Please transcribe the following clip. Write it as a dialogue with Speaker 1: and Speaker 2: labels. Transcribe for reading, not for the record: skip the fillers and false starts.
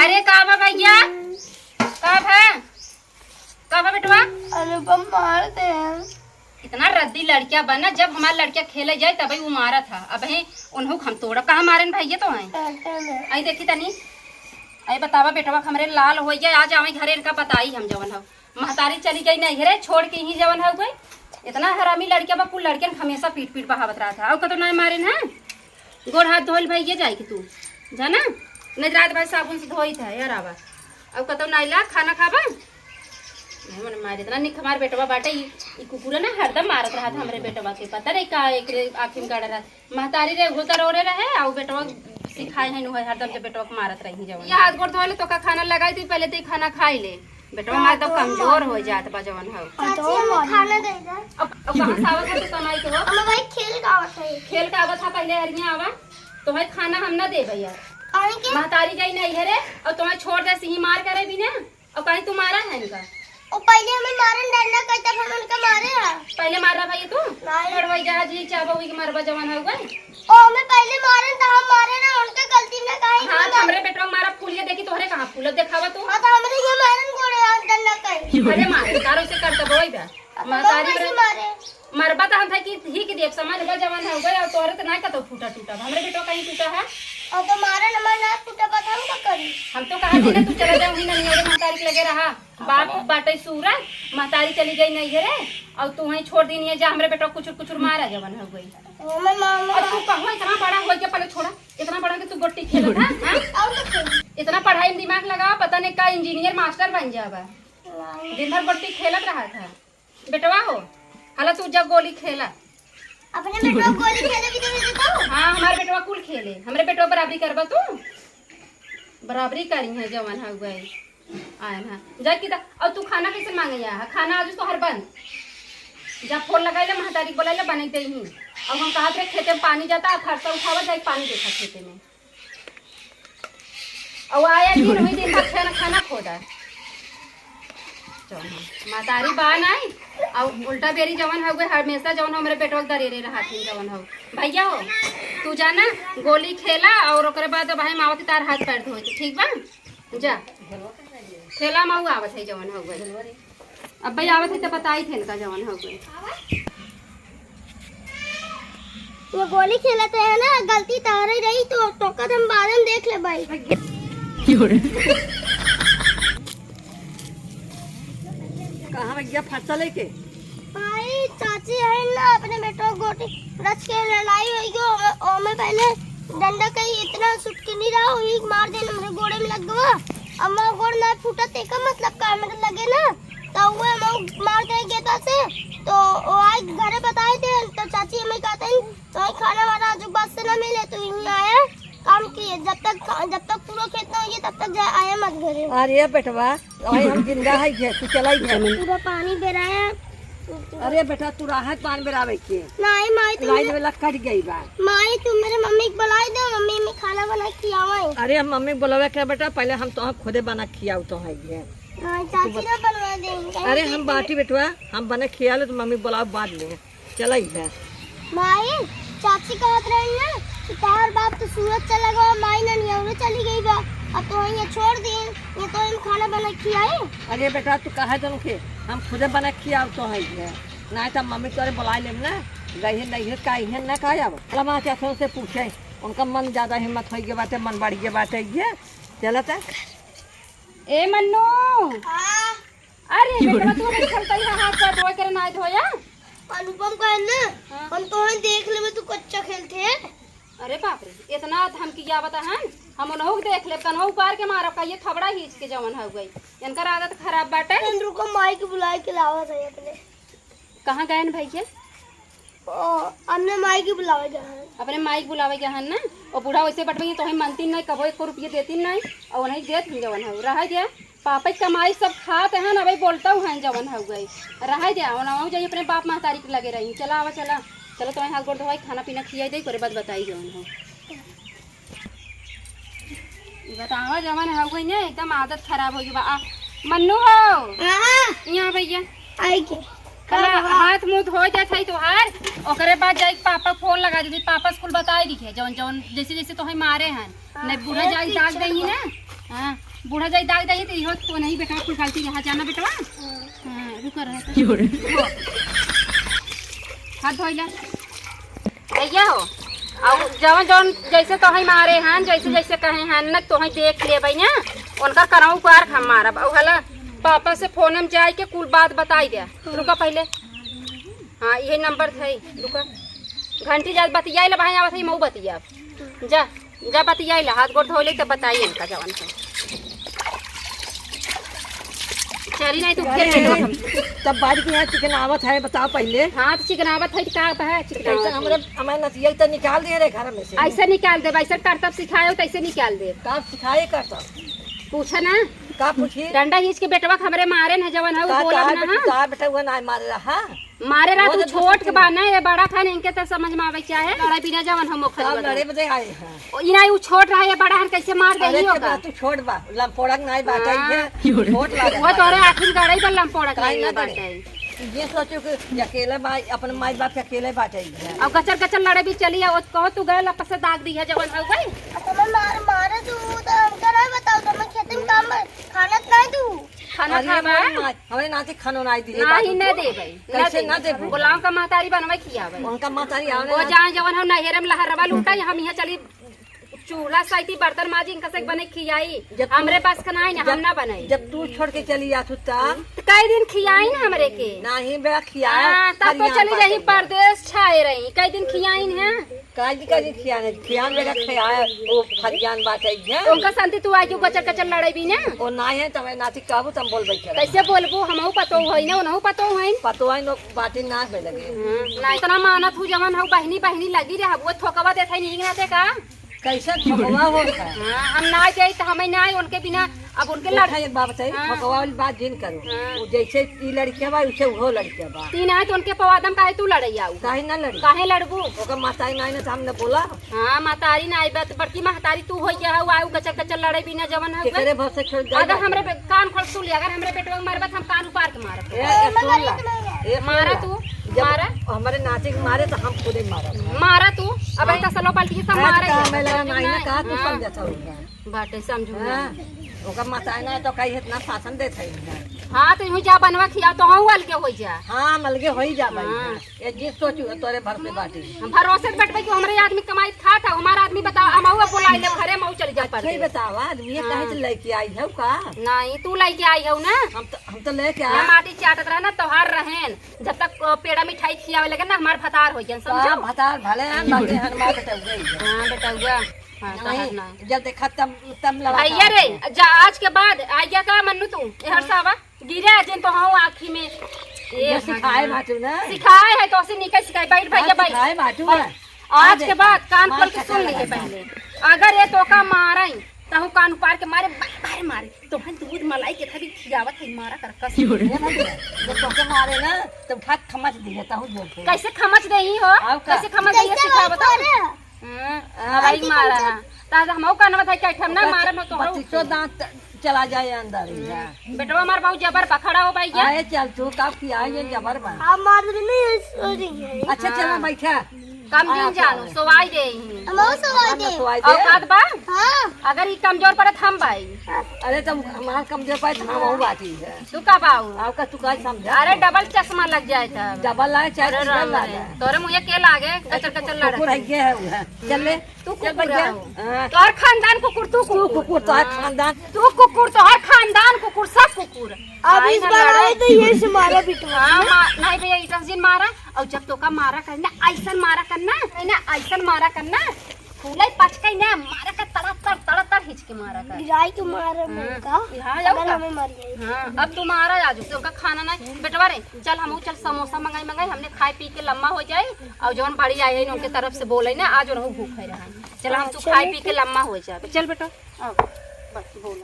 Speaker 1: अरे कब है भैया, कब है, कब है बेटवा?
Speaker 2: अनुपम मारते हैं।
Speaker 1: इतना रद्दी लड़किया बना, जब हमारा लड़किया खेले जाए तभी वो मारा था। अब है उन्हों हम तोड़ा कहाँ मारे भैया तो है। आई देखी तनी, आई बतावा बेटवा हमरे लाल हो गया। आज आवे घरे इनका बताई हम जवन हो। महतारी चली गई नहीं घरे छोड़ के ही जवन हो गई। इतना हरामी लड़किया बा, कुल लड़कियन हमेशा पीट पीट बहावत रहा था। अब कतो ना मारे ना, गोड़ हाथ धोल भैया जाए कि तू जाना नहीं, रात भाई साबुन से धोई था यार। आवा अब कतो नाइला खाना खाबा नहीं मन मारे इतना निक। हमारे बेटवा बाटे ई कुकुरा ना हरदम मारत रहा था हमरे बेटवा के। पता नहीं का एक आँखी में गाड़ा रहा। महतारी रे घुतर ओरे रहे और बेटवा सिखाए है नु हरदम जब बेटवा को मारत रही जवन। या हाथ गोड़ धोले तो का खाना लगाई थी, पहले तो खाना खाई ले। बेटवा हमारे तो कमजोर हो जात बा जवन हो।
Speaker 2: खाना दे दे।
Speaker 1: अब कहां से आवत है कमाई के हो?
Speaker 2: हम भाई खेल का आवत है।
Speaker 1: खेल का आवत था पहले हरिया आवा तो है खाना हम ना दे भैया। महतारी गई नहीं है रे और तुम्हें छोड़ दे सिही मार करे भी ना। और कहीं तू मारा है इनका?
Speaker 2: ओ पहले हमें मारन डरना कहता हम उनका मारे हैं।
Speaker 1: पहले मार रहा भाई तू मरवाई जा जी चाबो की मरवा जवान हो गए।
Speaker 2: ओ हमें पहले मारन था, हम मारे ना, उनका गलती ना काहे।
Speaker 1: हां तो हमरे बेटवा मारा फूलिया देखी तोहरे कहां फूल दिखावा तू।
Speaker 2: हां तो हमरे ये मारन कोड़े डरना काहे।
Speaker 1: अरे मार तारो से करता बोई बा महतारी रे
Speaker 2: मारे
Speaker 1: मरबा तो हम था कि ही के देव समाज बा जवान हो गए और तोरे तो ना कतो फूटा टूटा। हमरे बेटवा कहीं टूटा है
Speaker 2: और तो मारन हमार ना टूटा पता हम का करी।
Speaker 1: हम तो कहा थे ना तू चला जाओ ही नहीं। और महतारी के लगे रहा बाप बाटे सूरा। महतारी चली गई नहीं घरे और तू वहीं छोड़ दी नहीं जा। हमरे बेटवा कुछ मारा जवान हो गई।
Speaker 2: हमें मामा
Speaker 1: और तू कहवा इतना बड़ा हो गया, पहले छोड़ा इतना बड़ा कि तू गोटी खेलत है। हां
Speaker 2: और तो
Speaker 1: इतना पढ़ाई में दिमाग लगा, पता नहीं का इंजीनियर मास्टर बन जाबा। दिन भर गोटी खेलत रहा था बेटवा हो। हाला तू जब गोली खेला
Speaker 2: अपने बेटवा गोली खेले भी दे देता हूं।
Speaker 1: हाँ हमारे बेटवा कुल खेले। हमरे बेटवा बराबरी करबा तू? बराबरी करी है जवान हो गई आए ना जा की। और तू खाना कैसे मांगे जा? खाना आज तो हर बंद जब फोन लगाइले महतारी बोलाइले बने दे ही। अब हम कहा थे खेते में पानी जाता खर्चा उठावा जाए पानी देखा खेते में। और आया दिन हुई दिन भर खाना खोदा महतारी बान आई और उल्टा बेरी जवन हो गए। हमेशा जवन हमारे पेटवा दरेरे रहा थी जवन हो। भैया हो तू जाना गोली खेला और ओकरे बाद भाई मावती तार हाथ पैर धोए ठीक बा जा खेला माऊ आवत है जवन हो गए। अब भाई आवत है तो बताई थे इनका जवन हो गए।
Speaker 2: वो गोली खेलते है ना, गलती तारे रही तो टोका हम बाद में देख ले भाई।
Speaker 3: कहाँ गया फंसा लेके?
Speaker 2: भाई चाची है ना अपने बेटो गोटी रच के लड़ाई हुई गयो और मैं पहले डंडा कहीं इतना सुट के नहीं रहा हुई मार देना मेरे गोड़े में लग गया। अब मैं गोड़ ना फूटा ते का मतलब का मेरे लगे ना तो वो हम मार दे गेता से तो वो आज घरे बताए थे तो चाची हमें कहते हैं तो खाना वाला जो बस से ना मिले तो यहीं आया काम किए। जब तक पूरा खेत ना होइए तब तक आया मत घरे।
Speaker 3: अरे बेटवा हम जिंदा है तू चलाई
Speaker 2: पूरा पानी बेराया।
Speaker 3: अरे बेटा तू राहत पान बेरावे के
Speaker 2: नहीं माई तुम
Speaker 3: लाई देला कट गई बा।
Speaker 2: माई तुम मेरे मम्मी को बुलाई दो, मम्मी में खाना बना खियावे।
Speaker 3: अरे हम मम्मी बोलवे के बेटा पहले हम तो खुदे बना खियाऊ तो है ये।
Speaker 2: चाची ना बनवा देंगे।
Speaker 3: अरे हम बाटी बेटवा हम बने खिया ले तो मम्मी बोलाओ बाद में चलाई है।
Speaker 2: माई चाची कहत रही ना कि तार बाप तो सूरत चला गया, माई ना नियौरे चली गई बा। अब तो ये छोड़ दी ये तो हम खाना बना खियाए।
Speaker 3: अरे बेटा तू कहे तो के हम खुदे बना खियाऊ तो है ये ना तो मम्मी तोरे बुला लेम ना गई है नहीं है का है ना का अब लमा चाचों से पूछे उनका मन ज्यादा हिम्मत हो गई बाटे मन बढ़ गई बाटे ये चलता।
Speaker 1: ए मन्नू
Speaker 2: हां
Speaker 1: अरे बेटा तू मेरे चलता ही हाथ पर धोए करे ना धोया।
Speaker 2: अनुपम का ना हम तो देख ले तू कच्चा खेलते हैं।
Speaker 1: अरे बाप रे इतना धमकी क्या बता हम उन्हों देख ले कन्हो उपार के मारब का ये थबड़ा खींच के जवन हो गई। इनका आदत खराब बाटे।
Speaker 2: चंद्रू को माई के बुलाए के लावा था अपने।
Speaker 1: कहाँ गए भैया?
Speaker 2: हमने माई के बुलावे गए
Speaker 1: अपने माइक बुलावे गए ना और बूढ़ा वैसे बटवे तो हम मनती नहीं कबो 1 रुपये देती नहीं और नहीं देत जवन हो रह जाए पापा की कमाई सब खाते हैं ना भाई बोलता हूँ हैं जवन हो गई रह जाए जाइए अपने बाप महतारी के लगे रही। चला आवा चला चलो तुम्हें हाथ गोड़ धोवाई खाना पीना खिया दे करे बात बताई जवन हो बतावा जवन हो गई ना एकदम आदत खराब हो गई। मन्नू हो यहाँ भैया
Speaker 2: आई के
Speaker 1: हाथ मुंह धो जाए तोहार ओकरे बाद जाए पापा फोन लगा दी पापा स्कूल बताई दिखे जौन जौन जैसे जैसे तो मारे हैं नहीं बूढ़ा जाए दाग देंगी ना। हाँ बूढ़ा जाई दाग दही तो इहो तो नहीं बेटा कुल गलती यहाँ जाना बेटवा। हां रुक रहा हाथ धोइला भैया हो और जवन जवन जैसे तो ही मारे हन जैसे जैसे कहे हन न तो ही देख लेबै ना उनका कराऊ कार हम मारब और हला पापा से फोन में जाए के कुल बात बताई दे। रुका पहले हाँ यही नंबर थे रुका घंटी जा बतियाई ला भाई आवत है मऊ बतिया जा जा बतियाई ला हाथ गोड़ धोले तो बताइए इनका जवन से चली नहीं तो फिर बेटवा हम
Speaker 3: तब बाड़ी के यहाँ चिकन आवत है बताओ पहले।
Speaker 1: हाँ तो चिकनावत है का है
Speaker 3: कैसे
Speaker 1: चिकनावत
Speaker 3: हमारे नतिया तो निकाल दे रहे घर में से।
Speaker 1: ऐसे निकाल दे ऐसा करतब सिखाए हो तैसे निकाल दे
Speaker 3: का सिखाए करता
Speaker 1: पूछा ना
Speaker 3: का पूछी
Speaker 1: डंडा खींच के बेटवा हमरे मारे न जवन है वो बोला ना हाँ
Speaker 3: का बेटा हुआ ना मारे रहा
Speaker 1: मारे रहा तू छोट के बा ना ये बड़ा था इनके तो समझ में आवे क्या है लड़ाई बिना जवन हम
Speaker 3: सब
Speaker 1: खरीद
Speaker 3: लड़े बजे आए हैं।
Speaker 1: इना वो छोट रहा है बड़ा हन कैसे मार
Speaker 3: अरे
Speaker 1: देही
Speaker 3: के
Speaker 1: होगा
Speaker 3: बात तू छोड़ बा लंपोड़क नहीं बाटाई है छोड़ लगा
Speaker 1: वो तोरे आखिर गड़ाई पर लंपोड़ा
Speaker 3: काहे
Speaker 1: नहीं
Speaker 3: ना
Speaker 1: बाटे
Speaker 3: ये सोचो कि अकेले माई अपन माई बाप के अकेले बाटाई है।
Speaker 1: अब गचर गचर लड़े भी चली है कहो तू गए लपस से दाग दी है जवन हो गई
Speaker 2: तुम्हें मारे तू तो हमका नहीं बताओ तो मैं खेत में काम खाना नहीं तू
Speaker 1: खाना
Speaker 3: अरे
Speaker 1: खावा
Speaker 3: हमारे नाती खानो नहीं दिए
Speaker 1: नहीं न दे भाई
Speaker 3: कैसे ना देबू?
Speaker 1: गुलाम का महतारी बनवे खियावे
Speaker 3: उनका मातारी
Speaker 1: वो
Speaker 3: आवे
Speaker 1: जहाँ जवन हम नहर में लहरवा लूटा हम यहाँ चली चूल्हा साइती बर्तन माजी इनका से बने खियाई
Speaker 3: जब तू-
Speaker 1: हमरे पास खाना है हम ना बनाई
Speaker 3: जब तू छोड़ के चली जातू तब
Speaker 1: तो कई दिन खियाई ना हमरे के
Speaker 3: नहीं बे खियाया
Speaker 1: हाँ, तब तो चली रही परदेश छाए रही कई दिन खियाई है
Speaker 3: काजी काजी खियाने खियान बेटा खियाया वो खरियान बाटाई है
Speaker 1: उनका संति तू आज गचर गचर लड़े भी ना
Speaker 3: वो ना है तमे नाती कहबू तम बोल बैठे
Speaker 1: कैसे बोलबू हमहू पतो है ना उनहू पतो है
Speaker 3: पतो है नो बाटी ना पे लगे
Speaker 1: ना इतना मानत हूँ जवन हूँ बहनी बहनी लगी रहा वो थोकवा देते नहीं रहते का
Speaker 3: कैसे ठगवा होता है।
Speaker 1: हाँ, हम ना जाए तो हमें ना आए उनके बिना अब उनके
Speaker 3: लड़का
Speaker 1: लड़
Speaker 3: एक बात बताइए
Speaker 1: हाँ।
Speaker 3: ठगवा वाली बात जिन करो
Speaker 1: हाँ।
Speaker 3: वो जैसे ई लड़कियां बा वैसे वो लड़कियां बा
Speaker 1: तीन आए तो उनके पवादम काहे तू लड़े आऊ
Speaker 3: काहे ना लड़ी
Speaker 1: काहे लड़बू
Speaker 3: ओकर माताई नहीं ना तो हमने बोला
Speaker 1: हाँ महतारी ना आई बड़की महतारी तू हो गया हूँ आऊ गचर गचर लड़े बिना जवन है
Speaker 3: केकरे भर से छोड़ गए
Speaker 1: अगर हमरे कान खोल सुन लिया अगर हमरे बेटवा के मारबत हम कान उपार के मारब
Speaker 3: सुन ला ए
Speaker 1: मारा तू
Speaker 3: जब
Speaker 1: मारा
Speaker 3: हमारे नाती के मारे तो हम खुद ही मारा
Speaker 1: मारा तू अब ऐसा सलो पलटी सब मारे
Speaker 3: मैं लगा नहीं ना कहा तू समझता होगा
Speaker 1: बाटे समझू
Speaker 3: हां ओकर माताई ना तो कहीं इतना शासन देत है
Speaker 1: हाँ तो यूं जा बनवा खिया तो हूँ अलगे हो जा
Speaker 3: हां मलगे हो ही जा भाई
Speaker 1: हाँ।
Speaker 3: ये जी सोचू तोरे भर पे बाटी
Speaker 1: हम भरोसे से बैठबे कि हमरे आदमी कमाई खा था हमारा आदमी बता हम हुआ बुलाई ले घरे मऊ चली जा
Speaker 3: सही
Speaker 1: पर
Speaker 3: बताओ आदमी कहे से लेके आई है का
Speaker 1: नहीं तू लेके आई हो ना
Speaker 3: हम तो लेके
Speaker 1: ये
Speaker 3: आए
Speaker 1: माटी चाटत रहा ना त्योहार रहेन जब तक पेड़ा मिठाई खियावे लगे ना हमार फतार हो जान समझो
Speaker 3: भतार भले हैं बाकी हनुमान बेटा गई
Speaker 1: हां बेटा हुआ हां तहर ना
Speaker 3: नहीं जब देखा तब लड़ा
Speaker 1: भैया रे जा आज के बाद आइया का मन्नू तू हर सावा गिरे जिन तो हूँ आँखी में
Speaker 3: ये सिखाए बाटू ना
Speaker 1: सिखाए है तो उसे निकल सिखाए बैठ भैया बैठ
Speaker 3: सिखाए बाटू
Speaker 1: आज के बाद कान खोल के सुन लिए पहले अगर ये तो का मारा तो हूँ कान उपार के मारे बाहर मारे तो हम दूध मलाई के थी खियावत है मारा कर कस
Speaker 3: जब तोके मारे ना तब ठाक खमच दी देता हूँ जोर के
Speaker 1: कैसे खमच दे ही हो
Speaker 3: आओ का?
Speaker 1: कैसे खमच दे सिखावत भाई मारा ताजा हम कान में था कि हम ना मारे में तो
Speaker 3: बत्तीसो दांत चला जाए अंदर
Speaker 1: बेटवा हमार बहुत जबर पखड़ा हो भाई
Speaker 3: आए चल तू काफ की आए जबर बन
Speaker 2: हम मार नहीं सॉरी
Speaker 3: अच्छा चला बैठा
Speaker 1: कम दिन जानो सोवाई दे ही
Speaker 2: हम और सवाल दे
Speaker 1: और काद बा
Speaker 2: हां
Speaker 1: अगर ये कमजोर पर हम भाई
Speaker 3: अरे तब हमारा कमजोर पाए तो हम बाटी है
Speaker 1: तू का बाऊ
Speaker 3: आपका तू का समझा
Speaker 1: अरे डबल चश्मा लग जाए था
Speaker 3: डबल लाए चाहे
Speaker 1: अरे
Speaker 3: सिंगल
Speaker 1: राम
Speaker 3: ला
Speaker 1: रे, तोरे मुझे के लागे कचर कचर लड़
Speaker 3: कुकुर है ये है वो है चल ले
Speaker 1: तू
Speaker 3: चल
Speaker 1: कुकुर
Speaker 3: भैया
Speaker 1: हो।
Speaker 3: हाँ,
Speaker 1: तोहर खानदान कुकुर तू
Speaker 3: तू कुकुर तो है खानदान
Speaker 1: तू कुकुर तोहर खानदान कुकुर सब कुकुर
Speaker 2: अब
Speaker 1: आई
Speaker 2: इस
Speaker 1: ना
Speaker 2: बार
Speaker 1: लड़े।
Speaker 2: आए तो ये से मारा बिटवा
Speaker 1: हाँ नहीं भैया इतना दिन मारा और जब तो का मारा करना ऐसा मारा करना है ना ऐसा मारा करना फूले पचके ना मारा कर तड़ा तड़ हिच के मारा कर
Speaker 2: गिराई तो मारा मैं का
Speaker 1: हाँ जाओ
Speaker 2: अगर
Speaker 1: का।
Speaker 2: हमें मर गई
Speaker 1: हाँ अब तुम्हारा आज उनका खाना नहीं बेटवा रे चल हम चल समोसा मंगाई हमने खाए पी के लम्बा हो जाए और जौन बड़ी आई है उनके तरफ से बोले ना आज उन्होंने भूख है रहा चल हम तू खाए पी के लम्बा हो जाए चल बेटा अब बस बोल